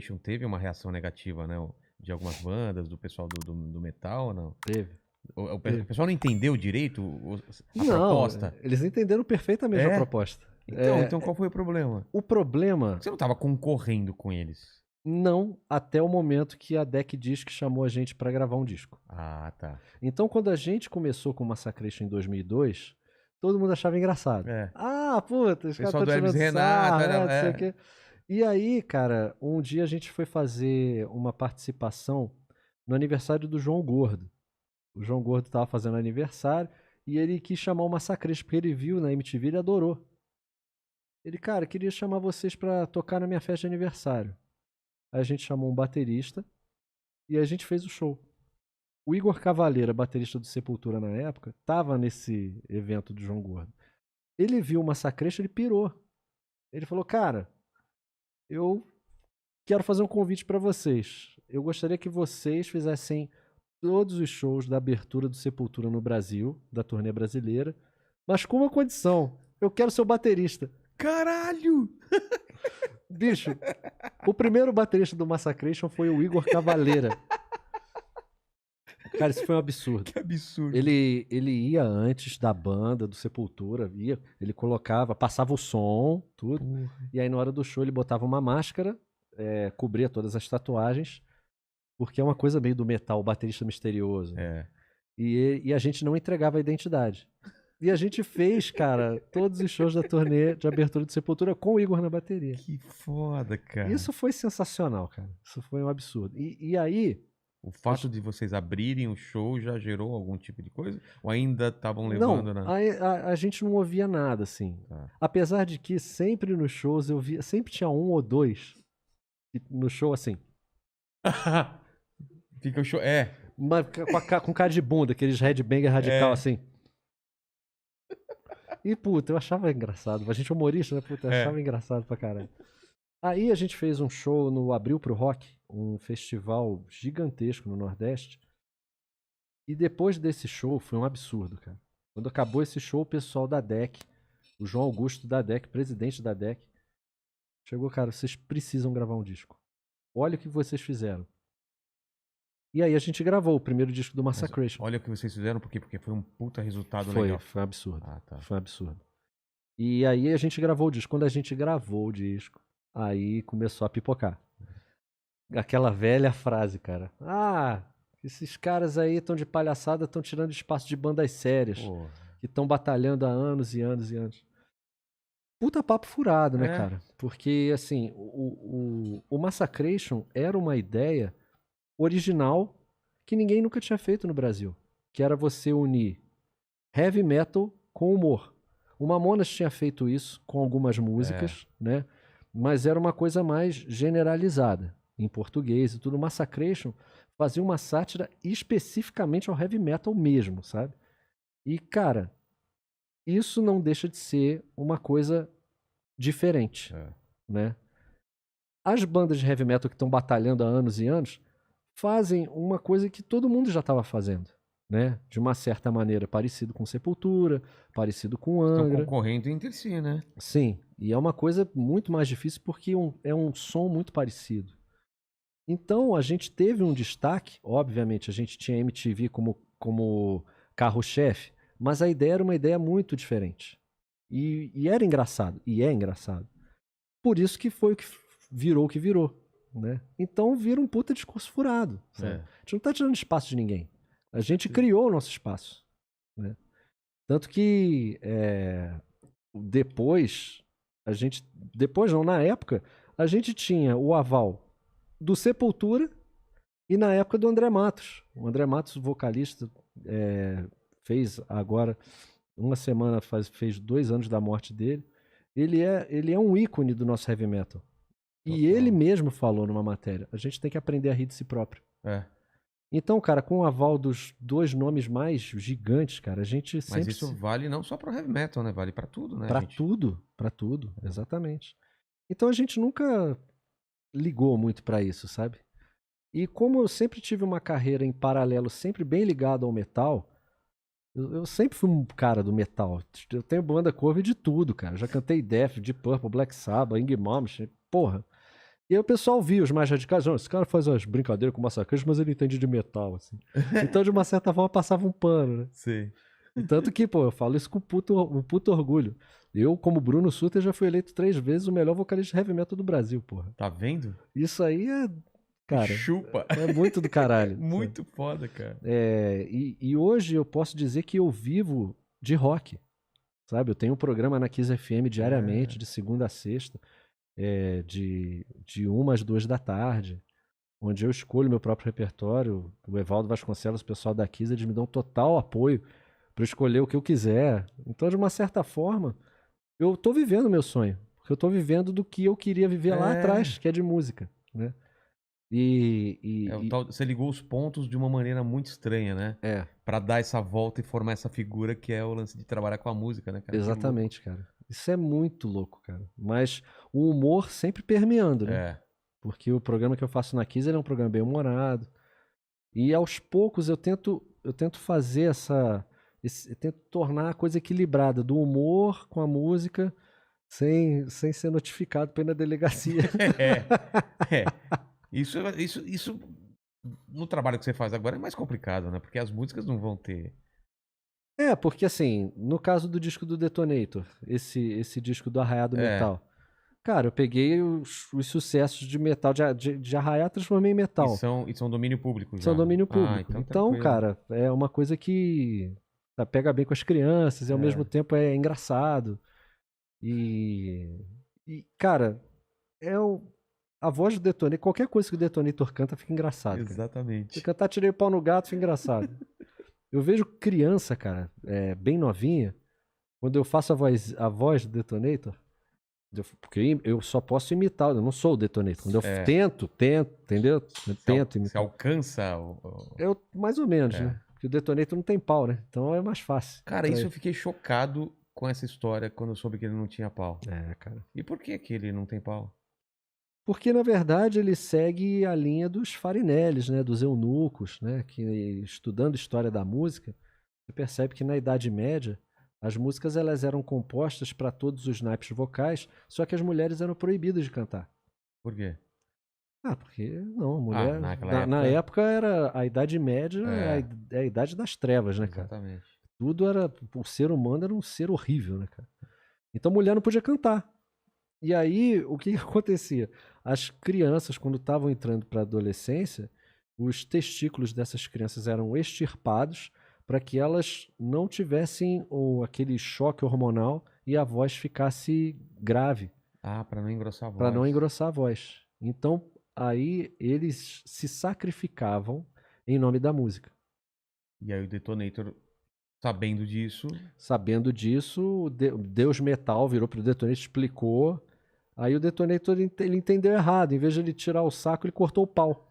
Massacration teve uma reação negativa, né? De algumas bandas, do pessoal do metal, ou não? Teve. O pessoal não entendeu direito a Não, proposta? eles entenderam perfeitamente a proposta. Então qual foi o problema? O problema... Você não estava concorrendo com eles? Não, até o momento que a Deck Disc chamou a gente pra gravar um disco. Ah, tá. Então, quando a gente começou com o Massacration em 2002, todo mundo achava engraçado. Ah, puta, os caras Pessoal estão do Hermes tirando sarro, Renato, não sei o quê. E aí, cara, um dia a gente foi fazer uma participação no aniversário do João Gordo. O João Gordo tava fazendo aniversário e ele quis chamar o Massacration, porque ele viu na MTV e ele adorou. Ele, cara, queria chamar vocês pra tocar na minha festa de aniversário. Aí a gente chamou um baterista e a gente fez o show. O Igor Cavaleira, baterista do Sepultura na época, tava nesse evento do João Gordo. Ele viu o Massacration, ele pirou. Ele falou, cara, eu quero fazer um convite pra vocês. Eu gostaria que vocês fizessem todos os shows da abertura do Sepultura no Brasil, da turnê brasileira, mas com uma condição. Eu quero ser o baterista. Caralho! Bicho, o primeiro baterista do Massacration foi o Igor Cavaleira. Cara, isso foi um absurdo. Que absurdo. Ele ia antes da banda, do Sepultura, ele colocava, passava o som, tudo. E aí na hora do show ele botava uma máscara, cobria todas as tatuagens, porque é uma coisa meio do metal, o baterista misterioso. E a gente não entregava a identidade. E a gente fez, cara, todos os shows da turnê de abertura do Sepultura com o Igor na bateria. Que foda, cara. Isso foi sensacional, cara. Isso foi um absurdo. E aí... O fato de vocês abrirem o show já gerou algum tipo de coisa? Ou ainda estavam levando Não, a gente não ouvia nada, assim. Apesar de que sempre nos shows eu via... Sempre tinha um ou dois no show, assim. Fica o show... Com cara de bunda, aqueles headbanger radical, assim. E, puta, eu achava engraçado. A gente é humorista, né? Puta, eu achava engraçado pra caralho. Aí a gente fez um show no Abril pro Rock, um festival gigantesco no Nordeste. E depois desse show, foi um absurdo, cara. Quando acabou esse show, o pessoal da DEC, o João Augusto da DEC, presidente da DEC, chegou, cara, vocês precisam gravar um disco. Olha o que vocês fizeram. E aí a gente gravou o primeiro disco do Massacration. Olha o que vocês fizeram, por quê? Porque foi um puta resultado legal. Foi um absurdo. Tá. Foi um absurdo. E aí a gente gravou o disco. Quando a gente gravou o disco, aí começou a pipocar. Aquela velha frase, cara. Ah, esses caras aí estão de palhaçada, estão tirando espaço de bandas sérias. Que estão batalhando há anos e anos e anos. Puta papo furado, né, cara? Porque, assim, o Massacration era uma ideia original que ninguém nunca tinha feito no Brasil. Que era você unir heavy metal com humor. O Mamonas tinha feito isso com algumas músicas, né? Mas era uma coisa mais generalizada, em português e tudo. O Massacration fazia uma sátira especificamente ao heavy metal mesmo, sabe? E, cara, isso não deixa de ser uma coisa diferente, né? As bandas de heavy metal que estão batalhando há anos e anos fazem uma coisa que todo mundo já estava fazendo, né? De uma certa maneira, parecido com Sepultura, parecido com Angra. Estão concorrendo entre si, né? Sim, e é uma coisa muito mais difícil porque é um som muito parecido. Então, a gente teve um destaque, obviamente, a gente tinha MTV como carro-chefe, mas a ideia era uma ideia muito diferente. E era engraçado, e é engraçado. Por isso que foi o que virou, né? Então vira um puta discurso furado, sabe? A gente não tá tirando espaço de ninguém. A gente criou o nosso espaço, né? Tanto que na época, a gente tinha o aval do Sepultura e na época do André Matos. O André Matos, vocalista, fez agora, uma semana, fez 2 anos da morte dele. Ele é um ícone do nosso heavy metal. E ele mesmo falou numa matéria, a gente tem que aprender a rir de si próprio. Então, cara, com o aval dos 2 nomes mais gigantes, cara, a gente sempre... Mas isso vale não só pro heavy metal, né? Vale pra tudo, né, pra tudo, exatamente. Então a gente nunca ligou muito pra isso, sabe? E como eu sempre tive uma carreira em paralelo, sempre bem ligado ao metal, eu sempre fui um cara do metal. Eu tenho banda cover de tudo, cara. Já cantei Death, Deep Purple, Black Sabbath, Ing Malmsteen, porra. E aí o pessoal via os mais radicais, não, esse cara faz umas brincadeiras com massacres, mas ele entende de metal, assim. Então, de uma certa forma, passava um pano, né? Sim. E tanto que, pô, eu falo isso com um puto orgulho. Eu, como Bruno Sutter, já fui eleito 3 vezes o melhor vocalista de heavy metal do Brasil, porra. Tá vendo? Isso aí é, cara, Chupa. é muito do caralho. Muito foda, cara. E hoje eu posso dizer que eu vivo de rock, sabe? Eu tenho um programa na Kiss FM diariamente, de segunda a sexta, de 1 às 2 da tarde, onde eu escolho meu próprio repertório. O Evaldo Vasconcelos, o pessoal da Kiss, eles me dão total apoio para escolher o que eu quiser. Então, de uma certa forma, eu tô vivendo meu sonho, porque eu tô vivendo do que eu queria viver lá atrás, que é de música, né? Você ligou os pontos de uma maneira muito estranha, né? Pra dar essa volta e formar essa figura que é o lance de trabalhar com a música, né, cara? Exatamente, cara. Isso é muito louco, cara. Mas o humor sempre permeando, né? Porque o programa que eu faço na Kiss, ele é um programa bem humorado. E aos poucos eu tento fazer eu tento tornar a coisa equilibrada, do humor com a música, sem ser notificado pela delegacia. Isso no trabalho que você faz agora é mais complicado, né? Porque as músicas não vão ter. Porque assim, no caso do disco do Detonator, esse disco do Arraiá do Metal, cara, eu peguei os sucessos de metal, de Arraiá, transformei em metal. E são domínio público já. São domínio público. Então, tranquilo. cara, é uma coisa que pega bem com as crianças e ao mesmo tempo é engraçado. E cara, a voz do Detonator, qualquer coisa que o Detonator canta fica engraçado. Exatamente. Se cantar Tirei o Pau no Gato, fica engraçado. Eu vejo criança, cara, bem novinha, quando eu faço a voz do Detonator, porque eu só posso imitar, eu não sou o Detonator. Quando eu tento, entendeu? Eu tento imitar. Você alcança Eu, mais ou menos, né? Porque o Detonator não tem pau, né? Então é mais fácil. Cara, isso eu fiquei chocado com essa história quando eu soube que ele não tinha pau. Cara. E por que ele não tem pau? Porque, na verdade, ele segue a linha dos Farinellis, né? Dos eunucos, né? Que, estudando história da música, você percebe que na Idade Média, as músicas elas eram compostas para todos os naipes vocais, só que as mulheres eram proibidas de cantar. Por quê? Porque não, a mulher. Na época época era a Idade Média, é a idade das trevas, né, cara? Exatamente. Tudo era. O ser humano era um ser horrível, né, cara? Então a mulher não podia cantar. E aí, o que acontecia? As crianças, quando estavam entrando para a adolescência, os testículos dessas crianças eram extirpados para que elas não tivessem aquele choque hormonal e a voz ficasse grave. Para não engrossar a voz. Para não engrossar a voz. Então, aí eles se sacrificavam em nome da música. E aí o Detonator, sabendo disso, o Deus Metal virou pro Detonator, explicou. Aí o Detonator ele entendeu errado. Em vez de ele tirar o saco, ele cortou o pau.